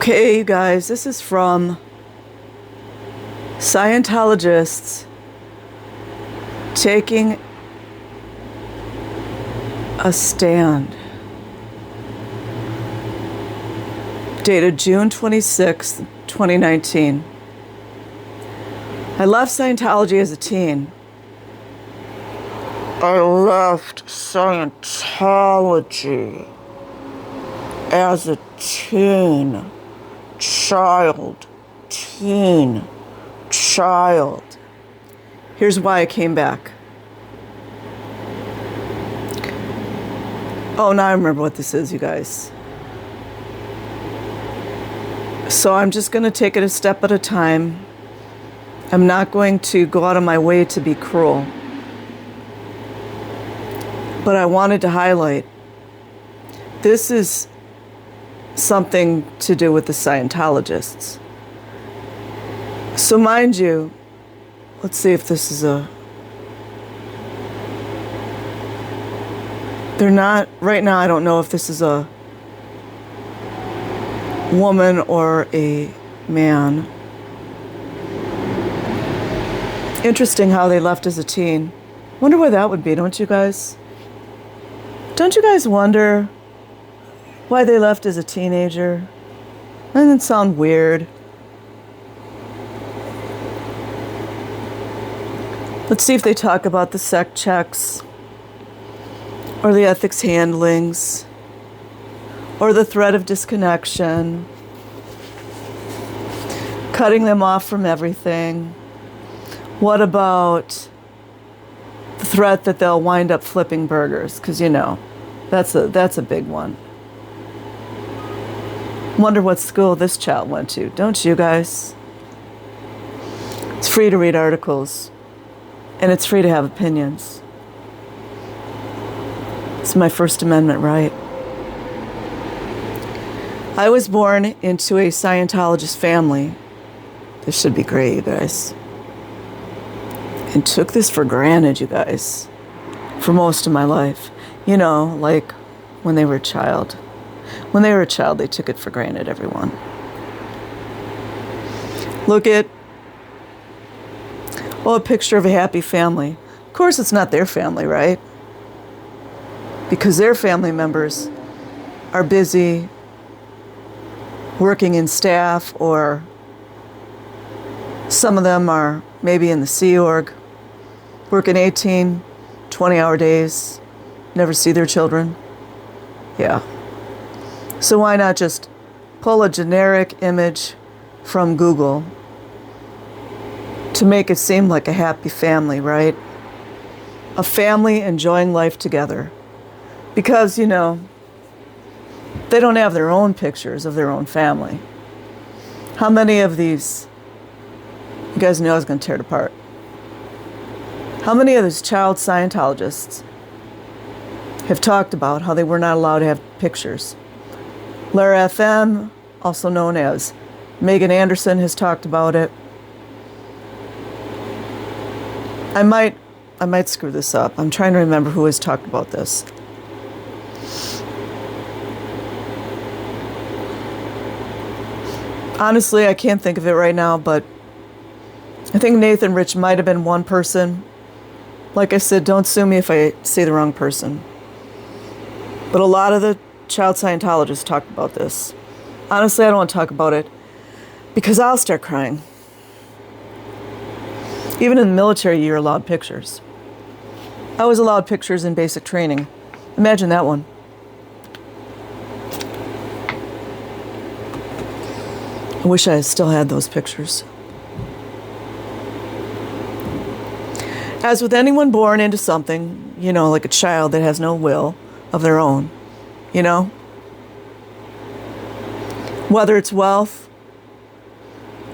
Okay, you guys, this is from Scientologists taking a stand. Dated June 26th, 2019. I left Scientology as a teen. I left Scientology as a teen child. Here's why I came back. Oh, now I remember what this is, you guys. So I'm just going to take it a step at a time. I'm not going to go out of my way to be cruel. But I wanted to highlight, this is something to do with the Scientologists. So mind you, let's see if this is they're not, right now I don't know if this is a woman or a man. Interesting how they left as a teen. Wonder where that would be, don't you guys? Don't you guys wonder why they left as a teenager? Doesn't it sound weird? Let's see if they talk about the sec checks, or the ethics handlings, or the threat of disconnection, cutting them off from everything. What about the threat that they'll wind up flipping burgers? Because, you know, that's a big one. Wonder what school this child went to, don't you guys? It's free to read articles, and it's free to have opinions. It's my First Amendment right. I was born into a Scientologist family. This should be great, you guys. And took this for granted, you guys, for most of my life. You know, like when they were a child. When they were a child, they took it for granted, everyone. Look at, a picture of a happy family. Of course, it's not their family, right? Because their family members are busy working in staff, or some of them are maybe in the Sea Org, working 18, 20-hour days, never see their children. Yeah. So why not just pull a generic image from Google to make it seem like a happy family, right? A family enjoying life together. Because, you know, they don't have their own pictures of their own family. How many of these, you guys knew I was going to tear it apart. How many of these child Scientologists have talked about how they were not allowed to have pictures? Lara FM, also known as Megan Anderson, has talked about it. I might screw this up. I'm trying to remember who has talked about this. Honestly, I can't think of it right now, but I think Nathan Rich might have been one person. Like I said, don't sue me if I say the wrong person. But a lot of the child Scientologists talked about this. Honestly, I don't want to talk about it because I'll start crying. Even in the military, you're allowed pictures. I was allowed pictures in basic training. Imagine that one. I wish I still had those pictures. As with anyone born into something, you know, like a child that has no will of their own, you know? Whether it's wealth,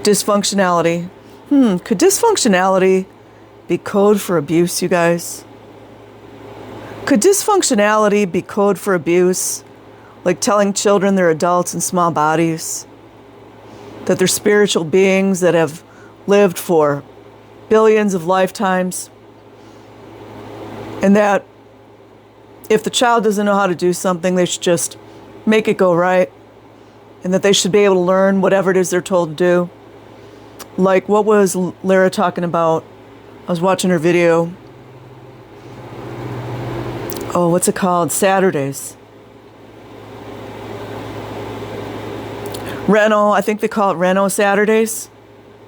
dysfunctionality. Could dysfunctionality be code for abuse, you guys? Could dysfunctionality be code for abuse? Like telling children they're adults in small bodies? That they're spiritual beings that have lived for billions of lifetimes? And that if the child doesn't know how to do something, they should just make it go right and that they should be able to learn whatever it is they're told to do. Like, what was Lara talking about? I was watching her video. Oh, what's it called? Saturdays. Reno, I think they call it Reno Saturdays.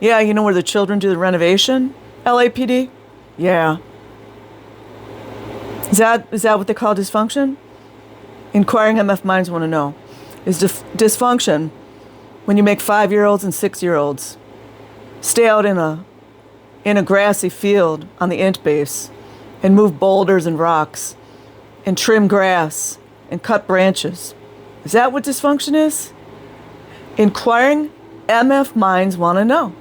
Yeah, you know where the children do the renovation? LAPD? Yeah. Is that what they call dysfunction? Inquiring MF minds want to know. Is dysfunction when you make 5-year-olds and 6-year-olds stay out in a grassy field on the int base and move boulders and rocks and trim grass and cut branches. Is that what dysfunction is? Inquiring MF minds want to know.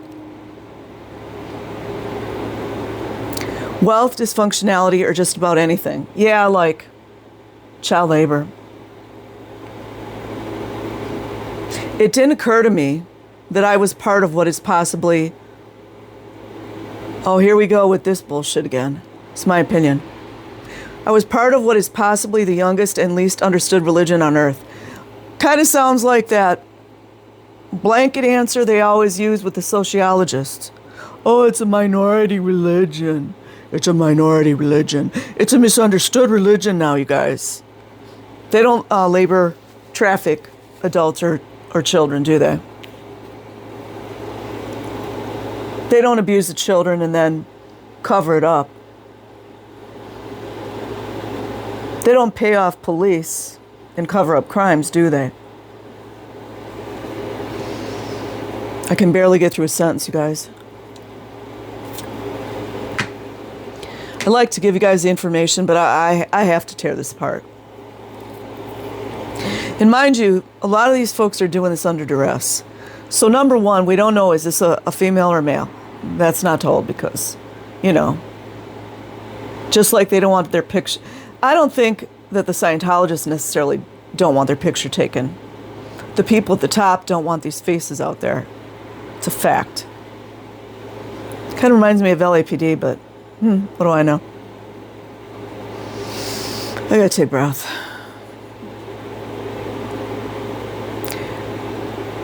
Wealth, dysfunctionality, or just about anything. Yeah, like child labor. It didn't occur to me that I was part of what is possibly... Oh, here we go with this bullshit again. It's my opinion. I was part of what is possibly the youngest and least understood religion on earth. Kind of sounds like that blanket answer they always use with the sociologists. Oh, it's a minority religion. It's a minority religion. It's a misunderstood religion now, you guys. They don't labor traffic adults or children, do they? They don't abuse the children and then cover it up. They don't pay off police and cover up crimes, do they? I can barely get through a sentence, you guys. I like to give you guys the information, but I have to tear this apart. And mind you, a lot of these folks are doing this under duress. So number one, we don't know, is this a female or a male? That's not told because, you know, just like they don't want their picture. I don't think that the Scientologists necessarily don't want their picture taken. The people at the top don't want these faces out there. It's a fact. Kind of reminds me of LAPD, but what do I know? I gotta take a breath.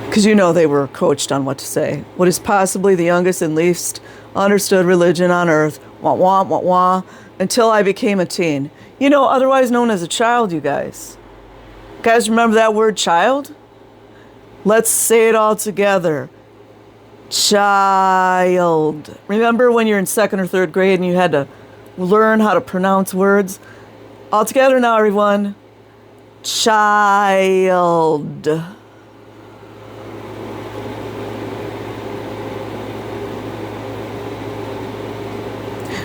Because you know they were coached on what to say. What is possibly the youngest and least understood religion on earth. Wah, wah, wah, wah. Until I became a teen. You know, otherwise known as a child, you guys. Guys, remember that word child? Let's say it all together. Child. Remember when you're in 2nd or 3rd grade and you had to learn how to pronounce words? All together now, everyone. Child.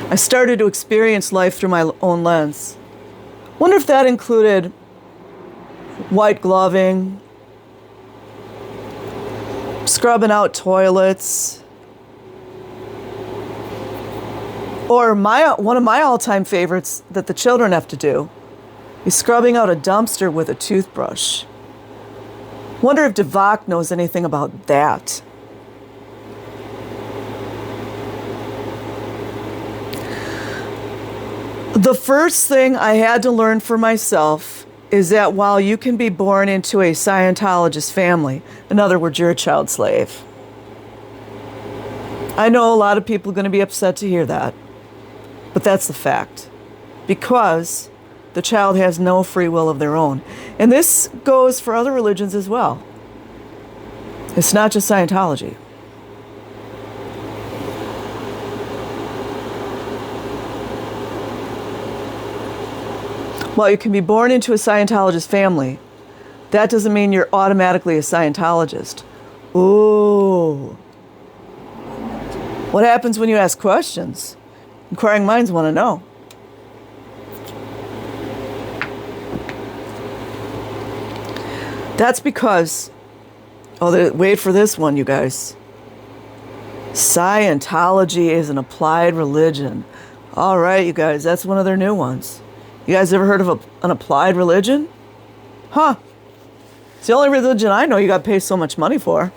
I started to experience life through my own lens. Wonder if that included white gloving, scrubbing out toilets, or one of my all-time favorites that the children have to do is scrubbing out a dumpster with a toothbrush. Wonder if Devak knows anything about that. The first thing I had to learn for myself is that while you can be born into a Scientologist family, in other words, you're a child slave. I know a lot of people are going to be upset to hear that, but that's the fact. Because the child has no free will of their own. And this goes for other religions as well. It's not just Scientology. While you can be born into a Scientologist family, that doesn't mean you're automatically a Scientologist. Ooh. What happens when you ask questions? Inquiring minds want to know. That's because, wait for this one, you guys. Scientology is an applied religion. All right, you guys, that's one of their new ones. You guys ever heard of an applied religion? Huh. It's the only religion I know you got to pay so much money for.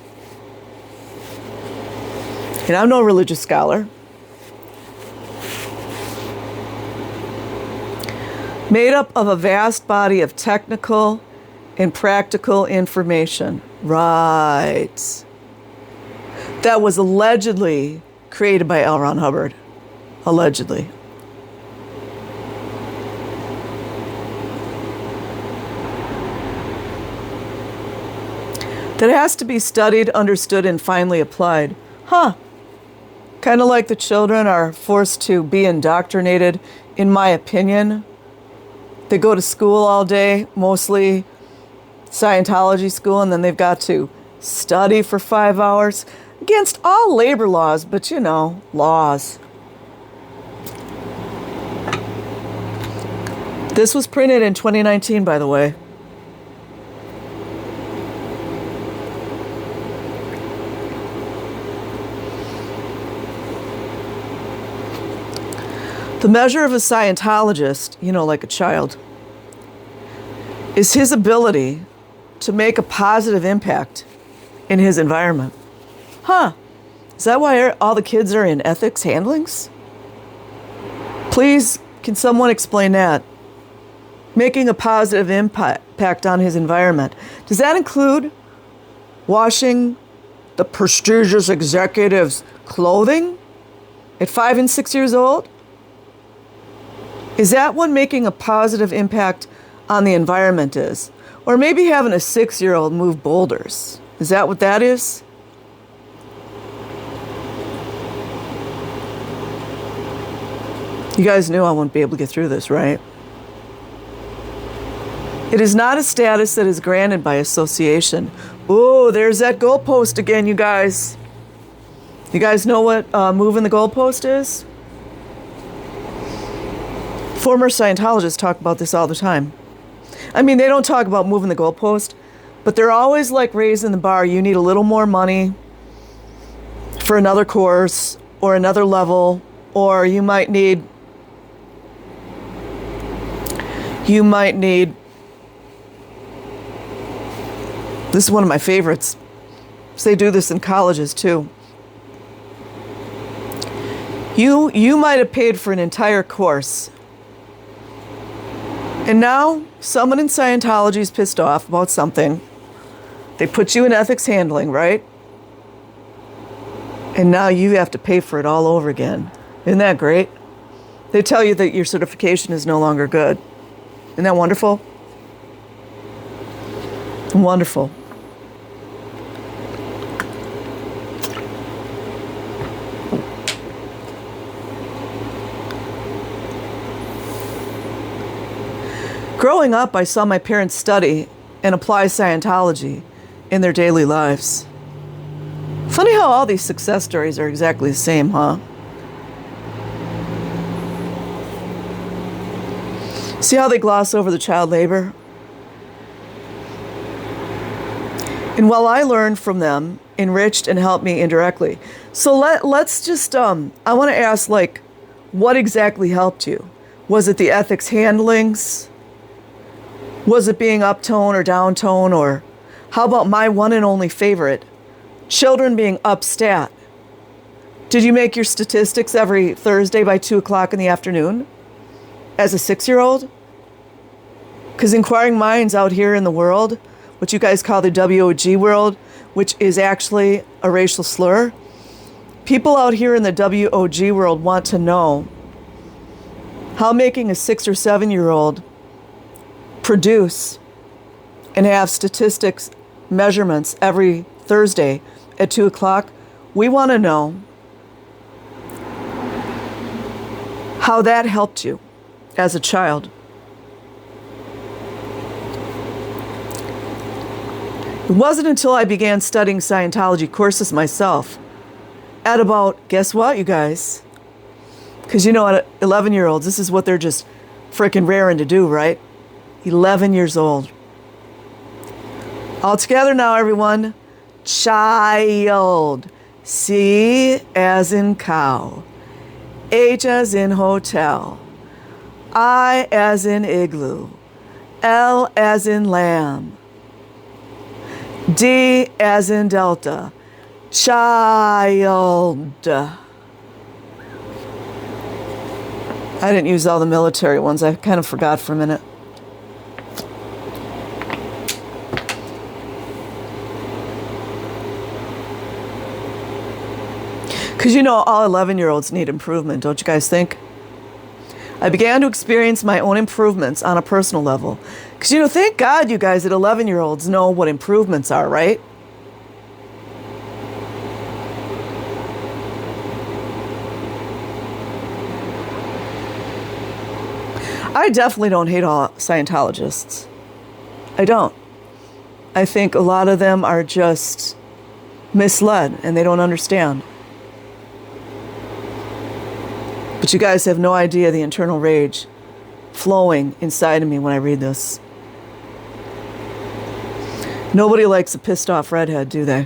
And I'm no religious scholar. Made up of a vast body of technical and practical information. Right. That was allegedly created by L. Ron Hubbard. Allegedly. That has to be studied, understood, and finally applied. Huh. Kind of like the children are forced to be indoctrinated, in my opinion. They go to school all day, mostly Scientology school, and then they've got to study for 5 hours against all labor laws, but you know, laws. This was printed in 2019, by the way. The measure of a Scientologist, you know, like a child, is his ability to make a positive impact in his environment. Huh. Is that why all the kids are in ethics handlings? Please, can someone explain that? Making a positive impact on his environment. Does that include washing the prestigious executive's clothing at 5 and 6 years old? Is that what making a positive impact on the environment is? Or maybe having a 6-year-old move boulders. Is that what that is? You guys knew I wouldn't be able to get through this, right? It is not a status that is granted by association. Oh, there's that goalpost again, you guys. You guys know what moving the goalpost is? Former Scientologists talk about this all the time. I mean, they don't talk about moving the goalpost, but they're always like raising the bar. You need a little more money for another course or another level, or you might need this is one of my favorites. So they do this in colleges too. You might have paid for an entire course. And now someone in Scientology is pissed off about something. They put you in ethics handling, right? And now you have to pay for it all over again. Isn't that great? They tell you that your certification is no longer good. Isn't that wonderful? Wonderful. Growing up, I saw my parents study and apply Scientology in their daily lives. Funny how all these success stories are exactly the same, huh? See how they gloss over the child labor? And while I learned from them, enriched and helped me indirectly. So let's just, I want to ask, like, what exactly helped you? Was it the ethics handlings? Was it being uptone or downtone? Or how about my one and only favorite, children being upstat? Did you make your statistics every Thursday by 2 o'clock in the afternoon as a 6-year-old? Because inquiring minds out here in the world, what you guys call the WOG world, which is actually a racial slur, people out here in the WOG world want to know how making a 6 or 7-year-old produce and have statistics measurements every Thursday at 2 o'clock. We want to know how that helped you as a child. It wasn't until I began studying Scientology courses myself at about, guess what, you guys? Because you know, at 11-year-olds, this is what they're just freaking raring to do, right? 11 years old. All together now, everyone. Child. C as in cow. H as in hotel. I as in igloo. L as in lamb. D as in delta. Child. I didn't use all the military ones. I kind of forgot for a minute. Because you know, all 11-year-olds need improvement, don't you guys think? I began to experience my own improvements on a personal level. Because, you know, thank God you guys at 11-year-olds know what improvements are, right? I definitely don't hate all Scientologists. I don't. I think a lot of them are just misled and they don't understand. But you guys have no idea the internal rage flowing inside of me when I read this. Nobody likes a pissed off redhead, do they?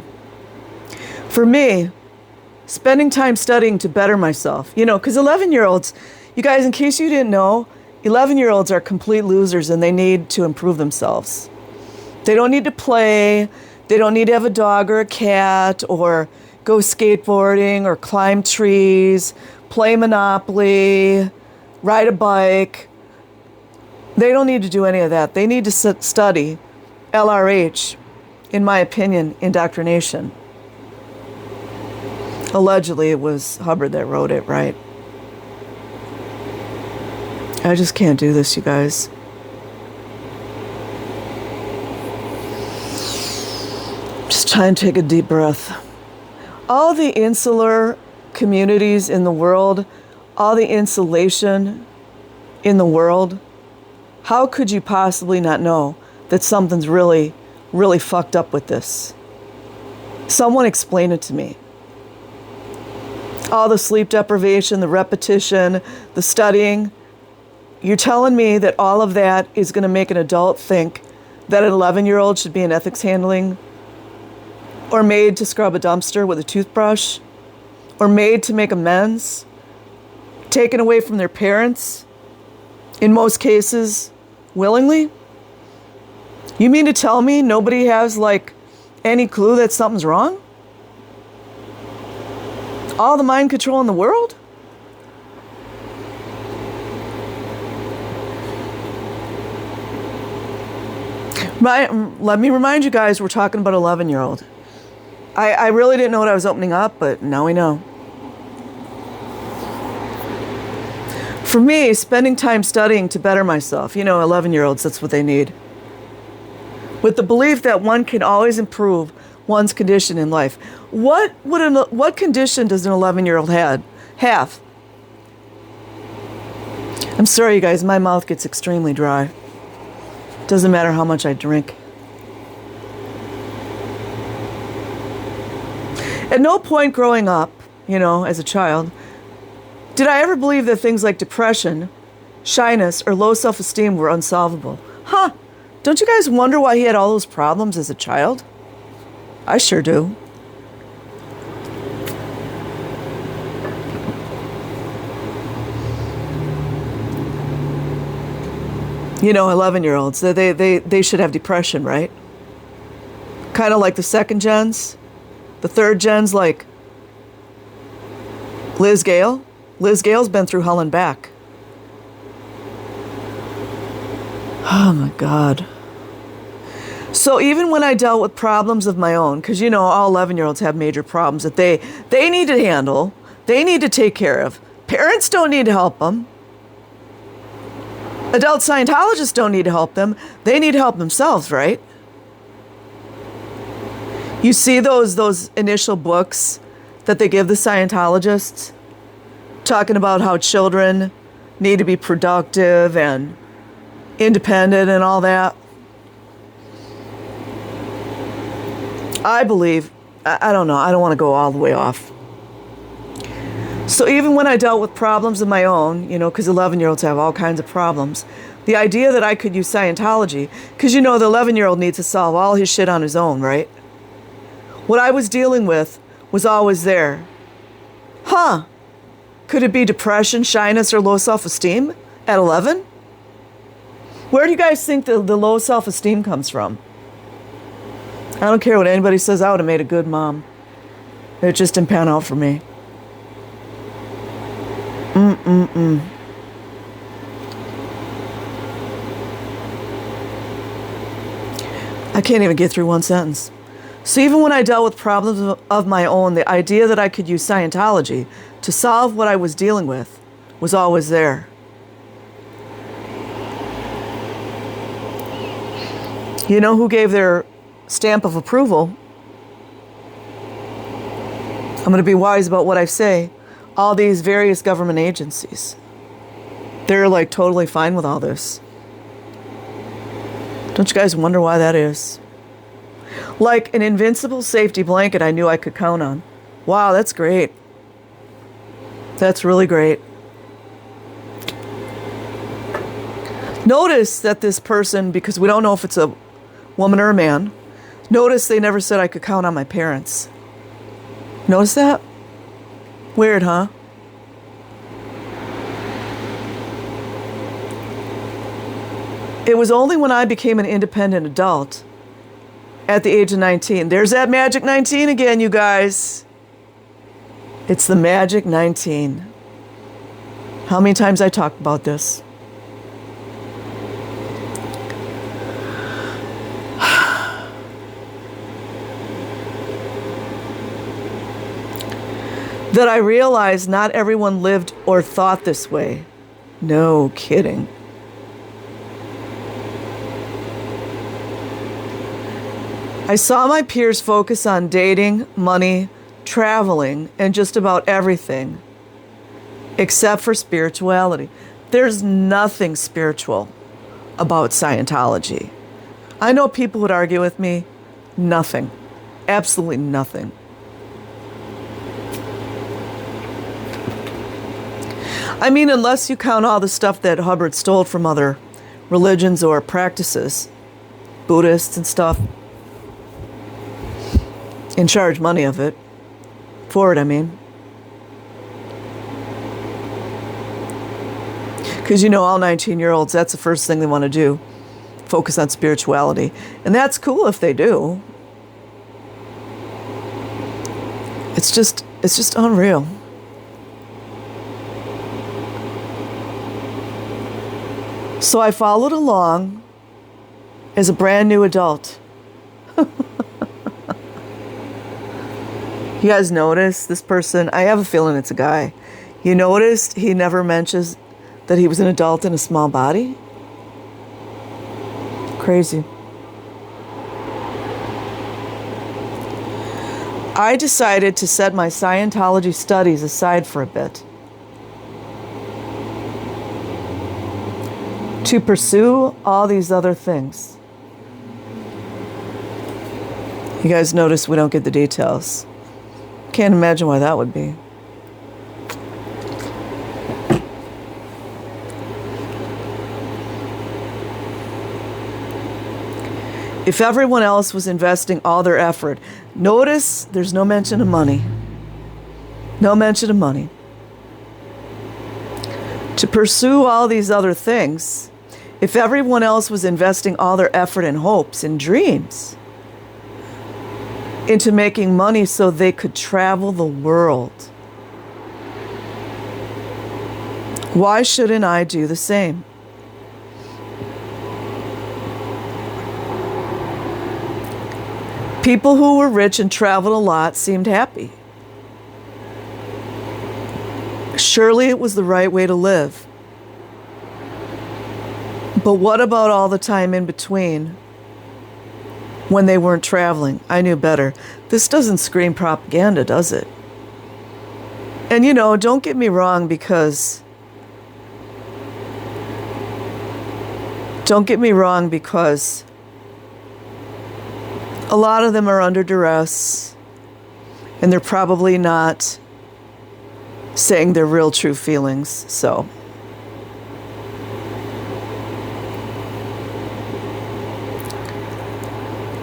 For me, spending time studying to better myself, you know, because 11-year-olds, you guys, in case you didn't know, 11-year-olds are complete losers and they need to improve themselves. They don't need to play. They don't need to have a dog or a cat or go skateboarding or climb trees, play Monopoly, ride a bike. They don't need to do any of that. They need to study LRH, in my opinion, indoctrination. Allegedly, it was Hubbard that wrote it, right? I just can't do this, you guys. Just try and take a deep breath. All the insular communities in the world, all the insulation in the world, how could you possibly not know that something's really, really fucked up with this? Someone explain it to me. All the sleep deprivation, the repetition, the studying. You're telling me that all of that is going to make an adult think that an 11-year-old should be in ethics handling, or made to scrub a dumpster with a toothbrush, or made to make amends, taken away from their parents, in most cases, willingly? You mean to tell me nobody has, like, any clue that something's wrong? All the mind control in the world? Let me remind you guys, we're talking about 11-year-old. I really didn't know what I was opening up, but now we know. For me, spending time studying to better myself, you know, 11-year-olds, that's what they need. With the belief that one can always improve one's condition in life. What condition does an 11-year-old have? I'm sorry, you guys, my mouth gets extremely dry. Doesn't matter how much I drink. At no point growing up, you know, as a child, did I ever believe that things like depression, shyness, or low self-esteem were unsolvable. Huh? Don't you guys wonder why he had all those problems as a child? I sure do. You know, 11-year-olds, they should have depression, right? Kind of like the second gens. The third gens, like Liz Gale. Liz Gale's been through hell and back. Oh my God. So even when I dealt with problems of my own, because you know all 11-year-olds have major problems that they need to handle, they need to take care of. Parents don't need to help them. Adult Scientologists don't need to help them. They need to help themselves, right? You see those initial books that they give the Scientologists, talking about how children need to be productive and independent and all that. I believe, I don't know, I don't want to go all the way off. So even when I dealt with problems of my own, you know, because 11-year-olds have all kinds of problems, the idea that I could use Scientology, because you know the 11-year-old needs to solve all his shit on his own, right? What I was dealing with was always there. Huh? Could it be depression, shyness, or low self-esteem at 11? Where do you guys think the low self-esteem comes from? I don't care what anybody says, I would have made a good mom. It just didn't pan out for me. I can't even get through one sentence. So even when I dealt with problems of my own, the idea that I could use Scientology to solve what I was dealing with was always there. You know who gave their stamp of approval? I'm going to be wise about what I say. All these various government agencies. They're like totally fine with all this. Don't you guys wonder why that is? Like an invincible safety blanket I knew I could count on. Wow, that's great. That's really great. Notice that this person, because we don't know if it's a woman or a man, notice they never said I could count on my parents. Notice that? Weird, huh? It was only when I became an independent adult at the age of 19. There's that magic 19 again, you guys. It's the magic 19. How many times I talked about this? That I realized not everyone lived or thought this way. No kidding. I saw my peers focus on dating, money, traveling, and just about everything, except for spirituality. There's nothing spiritual about Scientology. I know people would argue with me. Nothing. Absolutely nothing. I mean, unless you count all the stuff that Hubbard stole from other religions or practices, Buddhists and stuff, and charge money of it, for it, I mean. Because you know, all 19-year-olds, that's the first thing they want to do, focus on spirituality. And that's cool if they do. It's just unreal. So I followed along as a brand new adult. You guys notice this person? I have a feeling it's a guy. You noticed he never mentions that he was an adult in a small body? Crazy. I decided to set my Scientology studies aside for a bit, to pursue all these other things. You guys notice we don't get the details. Can't imagine why that would be. If everyone else was investing all their effort, notice there's no mention of money. No mention of money. To pursue all these other things, if everyone else was investing all their effort and hopes and dreams into making money so they could travel the world, why shouldn't I do the same? People who were rich and traveled a lot seemed happy. Surely it was the right way to live. But what about all the time in between when they weren't traveling? I knew better. This doesn't scream propaganda, does it? And you know, don't get me wrong, because a lot of them are under duress, and they're probably not saying their real true feelings, so.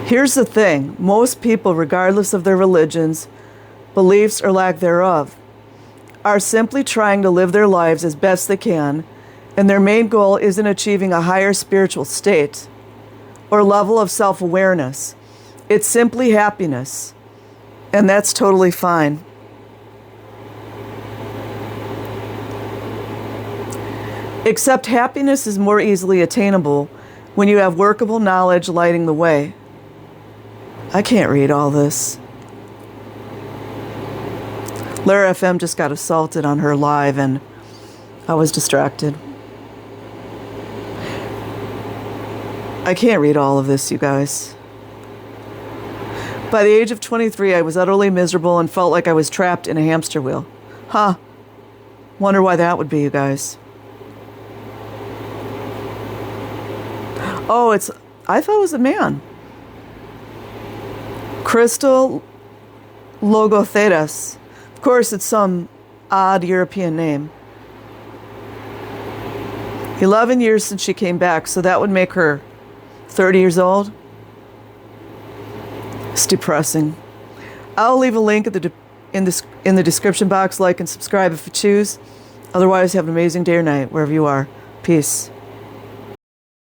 Here's the thing. Most people, regardless of their religions, beliefs, or lack thereof, are simply trying to live their lives as best they can, and their main goal isn't achieving a higher spiritual state or level of self-awareness. It's simply happiness, and that's totally fine. Except happiness is more easily attainable when you have workable knowledge lighting the way. I can't read all this. Lara FM just got assaulted on her live and I was distracted. I can't read all of this, you guys. By the age of 23, I was utterly miserable and felt like I was trapped in a hamster wheel. Huh. Wonder why that would be, you guys. Oh, I thought it was a man. Crystal Logothetis. Of course, it's some odd European name. 11 years since she came back, so that would make her 30 years old. It's depressing. I'll leave a link in the description box. Like and subscribe if you choose. Otherwise, have an amazing day or night, wherever you are. Peace.